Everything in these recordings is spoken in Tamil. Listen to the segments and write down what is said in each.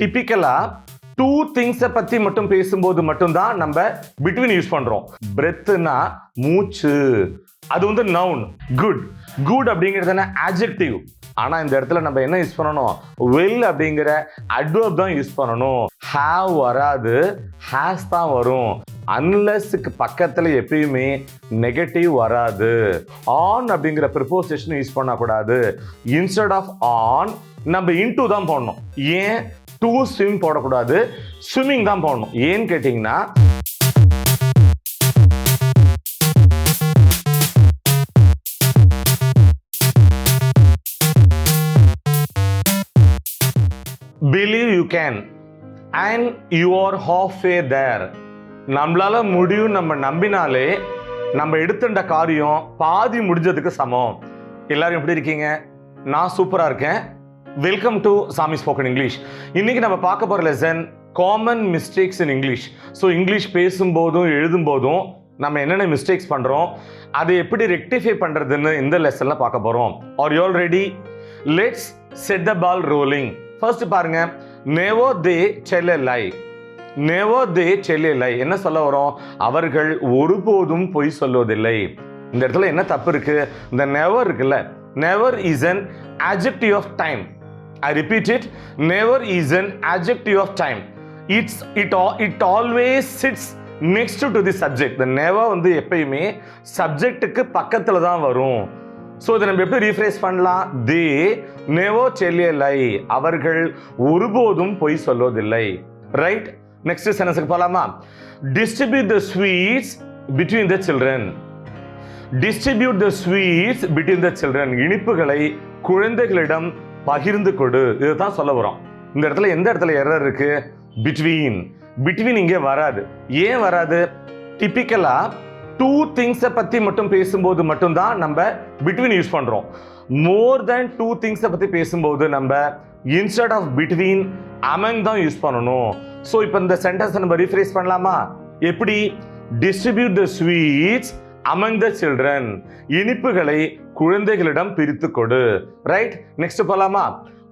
டிபிக்கலா டூ திங்ஸை பத்தி மட்டும் பேசும்போது மட்டும்தான் நம்ம பிட்வீன் யூஸ் பண்றோம். பிரெத்னா மூச்சு, அது வந்து நவுன். குட் அப்படிங்கிறது ஆட்ஜெக்டிவ். ஆனா இந்த இடத்துல நம்ம என்ன யூஸ் பண்ணணும்? வெல் அப்படிங்கிற அட்வர்ப் தான் யூஸ் பண்ணணும். ஹாவ் வராது, ஹாஸ் தான் வரும். அன்லெஸ்க்கு பக்கத்துல எப்பயுமே நெகட்டிவ் வராது. ஆன் அப்படிங்கிற ப்ரிப்போசிஷன் யூஸ் பண்ணக்கூடாது. இன்ஸ்டெட் ஆஃப் ஆன் நம்ம இன்டு தான் போடணும். ஏன் டு ஸ்விம் போடக்கூடாது, ஸ்விம்மிங் தான் போடணும். ஏன்னு கேட்டீங்கன்னா believe you can and you are halfway there. நம்மளால முடியும் நம்ம நம்பினாலே நம்ம எடுத்துட்ட காரியம் பாதி முடிஞ்சதுக்கு சமம். எல்லாரும் எப்படி இருக்கீங்க? நான் சூப்பரா இருக்கேன். Welcome to samispoken english. இன்னைக்கு நம்ம பார்க்க போற lesson common mistakes in English. So English பேசும்போதும் எழுதும்போதும் நம்ம என்னென்ன மிஸ்டேக்ஸ் பண்றோம், அதை எப்படி ரெக்டிஃபை பண்றதுன்னு இந்த லெசன்ல பார்க்க போறோம். Are you all ready? Let's set the ball rolling. First பாருங்க, never they tell a lie. never they tell a lie என்ன சொல்ல வரோம்? அவர்கள் ஒருபோதும் பொய் சொல்வதில்லை. இந்த இடத்துல என்ன தப்பு இருக்கு? இந்த never இருக்குல்ல, never is an adjective of time. I repeat it, never is an adjective of time. It always sits next to the subject. the never வந்து எப்பயுமே சப்ஜெக்ட்டுக்கு பக்கத்துல தான் வரும். ஸோ இதை நம்ம எப்படி ரீஃப்ரேஸ் பண்ணலாம்? தே நெவர் டெல் எ லை, அவர்கள் ஒருபோதும் பொய் சொல்வதில்லை. ரைட், நெக்ஸ்ட் சென்டென்ஸ்க்கு போலாமா? Distribute the sweets between the children. Distribute the sweets between the children. இனிப்புகளை குழந்தைகளிடம் பகிர்ந்து கொடு. இதுதான் சொல்ல வரோம். இந்த இடத்துல எந்த இடத்துல எரர் இருக்கு? பிட்வீன் இங்கே வராது. ஏன் வராது? டிபிக்கலா டூ திங்ஸை பத்தி மட்டும் பேசும்போது மட்டும்தான் நம்ம பிட்வீன் யூஸ் பண்றோம். மோர் தென் டூ திங்ஸை பத்தி பேசும்போது நம்ம இன்ஸ்டெட் ஆஃப் பிட்வீன் அமங் தான் யூஸ் பண்ணணும். ஸோ இப்போ இந்த சென்டென்ஸ் நம்ம ரீஃப்ரேஸ் பண்ணலாமா? எப்படி? Distribute the sweets among the children. இனிப்புகளை குழந்தைகளிடம் பிரித்து கொடு. ரைட், நெக்ஸ்ட் போலாமா?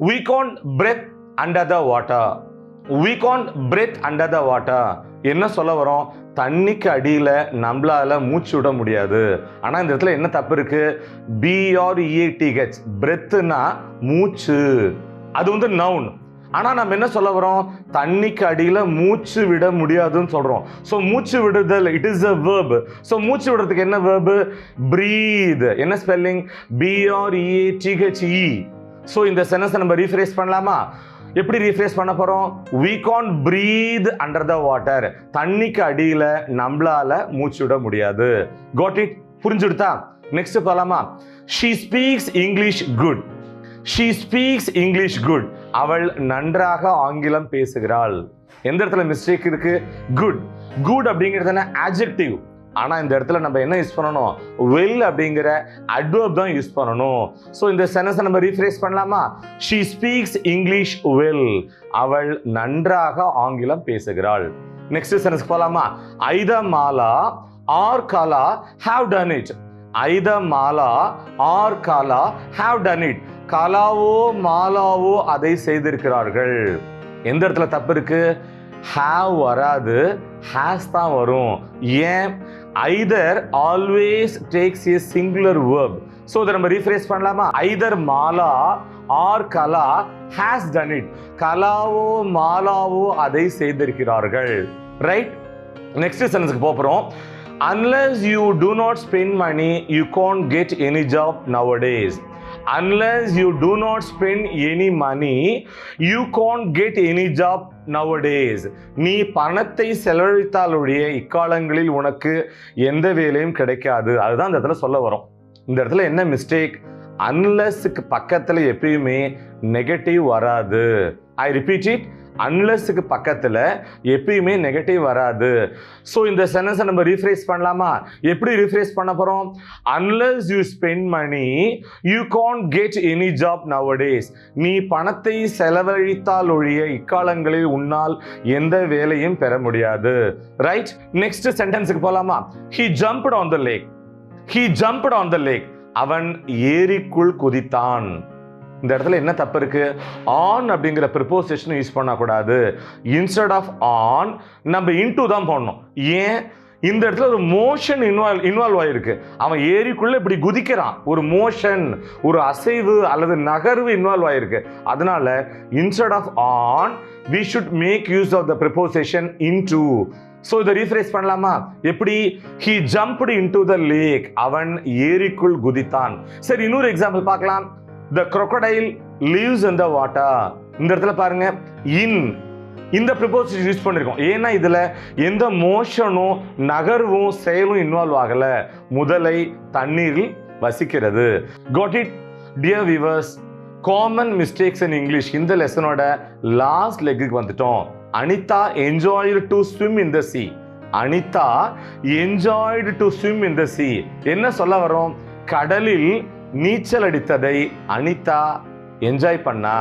we can't breathe under the water. we can't breathe under the water என்ன சொல்ல வரோம்? தண்ணிக்கு அடியில நம்மளால மூச்சு விட முடியாது. ஆனா இந்த இடத்துல என்ன தப்பு இருக்கு? breath, பிரெத்னா மூச்சு, அது வந்து நவுன். ஆனா நம்ம என்ன சொல்ல வரோம்? தண்ணிக்கு அடியில மூச்சு விட முடியாதுன்னு சொல்றோம். ஸோ மூச்சு விடுதல், it is a verb. So மூச்சு விடுறதுக்கு என்ன verb? breathe. என்ன ஸ்பெல்லிங்? breathe. ஸோ இந்த சென்டென்ஸை நம்ம ரீஃப்ரேஸ் பண்ணலாமா? எப்படி ரீஃப்ரேஸ் பண்ண போறோம்? we can't breathe under the water. தண்ணிக்கு அடியில நம்மளால மூச்சு விட முடியாது. got it? புரிஞ்சுடுதா? நெக்ஸ்ட் போலாமா? she speaks english good. she speaks english good. அவள் நன்றாக ஆங்கிலம் பேசுகிறாள். எந்த இடத்துல மிஸ்டேக் இருக்கு? குட் அப்படிங்கிறது என்ன? ஆட்ஜெக்டிவ். ஆனா இந்த இடத்துல நம்ம என்ன யூஸ் பண்ணணும்? வெல் அப்படிங்கிற அட்வர்ப் தான் யூஸ் பண்ணணும். ஸோ இந்த சென்டென்ஸை நம்ம ரீஃப்ரேஸ் பண்ணலாமா? she speaks english well. அவள் நன்றாக ஆங்கிலம் பேசுகிறாள். நெக்ஸ்ட் சென்டென்ஸ்க்கு போலாமா? either Mala or Kaala have done it. either Mala or Kaala have done it. காலாவோ மாலாவோ அதை செய்திருக்கிறார்கள். எந்த இடத்துல தப்பு இருக்கு? have வராது, has தான் வரும். ஏன்? either always takes a singular verb. so இதை நம்ம ரீஃப்ரேஸ் பண்ணலாமா? either Mala or Kala has done it. கலாவோ மாலாவோ அதை செய்திருக்கிறார்கள். ரைட், நெக்ஸ்ட் சென்டென்ஸ்க்கு போறோம். unless you do not spend money you can't get any job nowadays. unless you do not spend any money you can't get any job nowadays. நீ பணத்தை செலவழித்தாலுடைய இக்காலங்களில் உனக்கு எந்த வேலையும் கிடைக்காது. அதுதான் இந்த இடத்துல சொல்ல வரோம். இந்த இடத்துல என்ன மிஸ்டேக்? அன்லெஸ்க்கு பக்கத்துல எப்பயுமே நெகட்டிவ் வராது. ஐ ரிப்பீட் இட், அன்லெஸ்க்கு பக்கத்துல எப்பயுமே நெகட்டிவ் வராது. ஸோ இந்த சென்டென்ஸை நம்ம ரீஃப்ரேஸ் பண்ணலாமா? எப்படி ரீஃப்ரேஸ் பண்ண போறோம்? unless you spend money you can't get any job nowadays. நீ பணத்தை செலவழித்தால் ஒழிய இக்காலங்களில் உன்னால் எந்த வேலையும் பெற முடியாது. ரைட், நெக்ஸ்ட் சென்டென்ஸ்க்கு போலாமா? he jumped on the lake. he jumped on the lake. அவன் ஏரிக்குள் குதித்தான். இந்த இடத்துல என்ன தப்பு இருக்கு? ஆன் அப்படிங்கிற ப்ரிப்போசிஷன் யூஸ் பண்ணக்கூடாது. இன்ஸ்டெட் ஆஃப் ஆன் நம்ம இன்டு தான் போடணும். ஏன்? இந்த இடத்துல ஒரு மோஷன் இன்வால்வ் ஆயிருக்கு. அவன் ஏரிக்குள்ள இப்படி குதிக்கிறான். ஒரு மோஷன், ஒரு அசைவு அல்லது நகர்வு இன்வால்வ் ஆயிருக்கு. அதனால instead of on we should make use of the preposition into. So இதை ரீஃப்ரேஸ் பண்ணலாமா? எப்படி? he jumped into the lake. அவன் ஏரிக்குள் குதித்தான். சரி, இன்னொரு எக்ஸாம்பிள் பார்க்கலாம். the crocodile lives in the water. இந்த இடத்துல பாருங்க, in இந்த ப்ரிப்போசிஷன் யூஸ் பண்ணிருக்கோம். ஏன்னா இதுல எந்த மோஷனும் நகர்வும் செயலும் இன்வால்வ் ஆகல. முதலை தண்ணீரில் வசிக்கிறது. Got it? Dear viewers, common mistakes in English இந்த லெசனோட லாஸ்ட் லெக்குக்கு வந்துட்டோம். Anitha enjoyed to swim in the sea. Anitha enjoyed to swim in the sea. என்ன சொல்ல வரோம்? கடலில் நீச்சல் அடித்ததை அனிதா என்ஜாய் பண்ணா,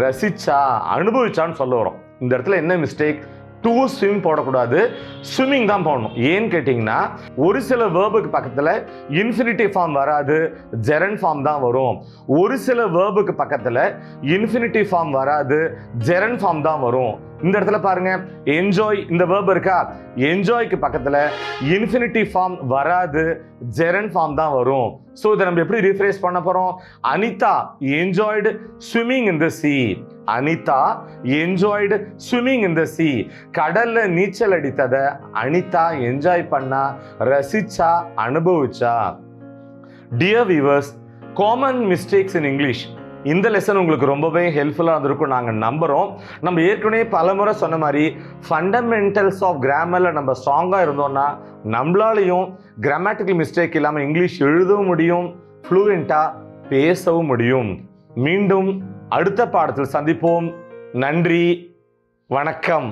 ரசிச்சா, அனுபவிச்சான்னு சொல்ல வரோம். இந்த இடத்துல என்ன மிஸ்டேக்? டு ஸ்விம் போடக்கூடாது, ஸ்விம்மிங் தான் போடணும். ஏன்னு கேட்டிங்கன்னா ஒரு சில வேர்புக்கு பக்கத்தில் இன்ஃபினிட்டிவ் ஃபார்ம் வராது, ஜெரண்ட் ஃபார்ம் தான் வரும். ஒரு சில வேர்புக்கு பக்கத்தில் இன்ஃபினிட்டிவ் ஃபார்ம் வராது, ஜெரண்ட் ஃபார்ம் தான் வரும். இந்த இடத்துல பாருங்க, என்ஜாய் இந்த வேர்ப் இருக்கா? என்ஜாய்க்கு பக்கத்தில் இன்ஃபினிட்டிவ் ஃபார்ம் வராது, ஜெரண்ட் ஃபார்ம் தான் வரும். ஸோ இதை நம்ம எப்படி ரீஃப்ரேஸ் பண்ண போகிறோம்? Anitha enjoyed swimming in the sea. Anitha enjoyed swimming in the sea. கடல்ல நீச்சல் அடித்ததை அனிதா என்ஜாய் பண்ணா, ரசிச்சா, அனுபவிச்சா. Dear viewers, common mistakes in English இந்த லெசன் உங்களுக்கு ரொம்பவே ஹெல்ப்ஃபுல்லாக இருந்திருக்கும் நாங்கள் நம்புகிறோம். நம்ம ஏற்கனவே பலமுறை சொன்ன மாதிரி ஃபண்டமெண்டல்ஸ் ஆஃப் கிராமரில் நம்ம ஸ்ட்ராங்காக இருந்தோம்னா நம்மளாலையும் கிராமட்டிக்கல் மிஸ்டேக் இல்லாமல் இங்கிலீஷ் எழுதவும் முடியும், ஃப்ளூயண்ட்டாக பேசவும் முடியும். மீண்டும் அடுத்த பாடத்தில் சந்திப்போம். நன்றி, வணக்கம்.